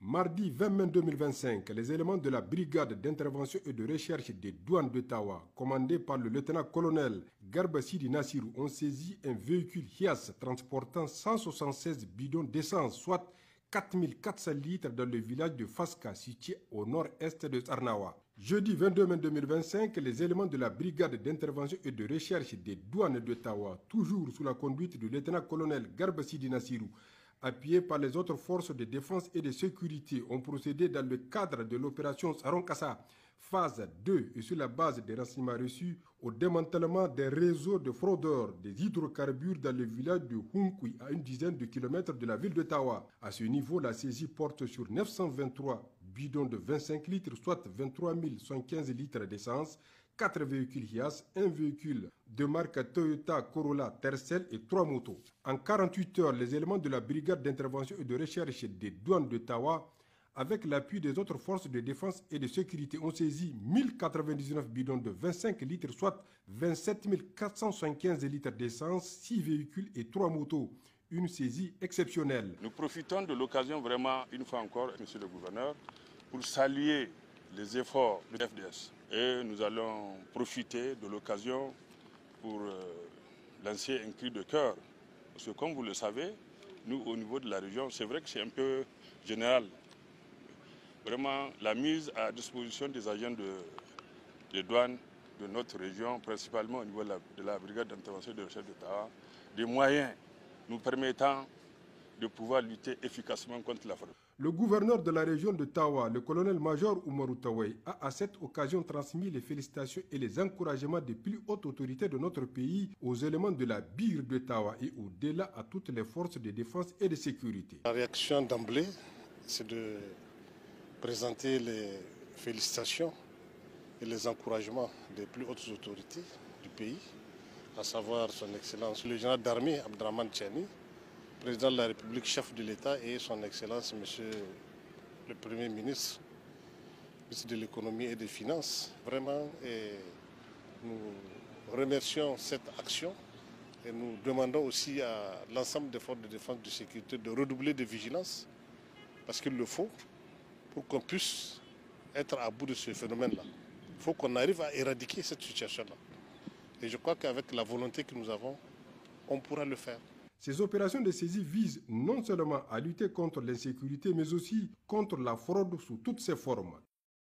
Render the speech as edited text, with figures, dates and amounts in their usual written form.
Mardi 20 mai 2025, les éléments de la brigade d'intervention et de recherche des douanes d'Ottawa, commandés par le lieutenant-colonel Garba Sidi Nassirou, ont saisi un véhicule Hiace transportant 176 bidons d'essence, soit 4400 litres dans le village de Faska, situé au nord-est de Tsarnawa. Jeudi 22 mai 2025, les éléments de la brigade d'intervention et de recherche des douanes d'Ottawa, toujours sous la conduite du lieutenant-colonel Garba Sidi Nassirou, appuyés par les autres forces de défense et de sécurité, ont procédé dans le cadre de l'opération Saron-Kassa, phase 2, et sur la base des renseignements reçus, au démantèlement des réseaux de fraudeurs des hydrocarbures dans le village de Hunkui, à une dizaine de kilomètres de la ville d'Ottawa. À ce niveau, la saisie porte sur 923 bidons de 25 litres, soit 23 115 litres d'essence, 4 véhicules Hiace, un véhicule de marque Toyota Corolla Tercel et 3 motos. En 48 heures, les éléments de la brigade d'intervention et de recherche des douanes d'Ottawa, avec l'appui des autres forces de défense et de sécurité, ont saisi 1099 bidons de 25 litres, soit 27 475 litres d'essence, 6 véhicules et 3 motos. Une saisie exceptionnelle. Nous profitons de l'occasion vraiment, une fois encore, monsieur le gouverneur, pour saluer les efforts de l'FDS. Et nous allons profiter de l'occasion pour lancer un cri de cœur. Parce que comme vous le savez, nous au niveau de la région, c'est vrai que c'est un peu général. Vraiment la mise à disposition des agents de douane de notre région, principalement au niveau de la brigade d'intervention et de recherche d'Ottawa, des moyens nous permettant de pouvoir lutter efficacement contre la fraude. Le gouverneur de la région de Tawa, le colonel-major Oumarou Tawai, a à cette occasion transmis les félicitations et les encouragements des plus hautes autorités de notre pays aux éléments de la BIR de Tawa et au-delà à toutes les forces de défense et de sécurité. La réaction d'emblée, c'est de présenter les félicitations et les encouragements des plus hautes autorités du pays, à savoir son Excellence le général d'armée Abdraman Tchani, président de la République, chef de l'État, et son Excellence Monsieur le Premier ministre, ministre de l'économie et des finances. Vraiment, nous remercions cette action et nous demandons aussi à l'ensemble des forces de défense et de sécurité de redoubler de vigilance, parce qu'il le faut, pour qu'on puisse être à bout de ce phénomène-là. Il faut qu'on arrive à éradiquer cette situation-là. Et je crois qu'avec la volonté que nous avons, on pourra le faire. Ces opérations de saisie visent non seulement à lutter contre l'insécurité, mais aussi contre la fraude sous toutes ses formes.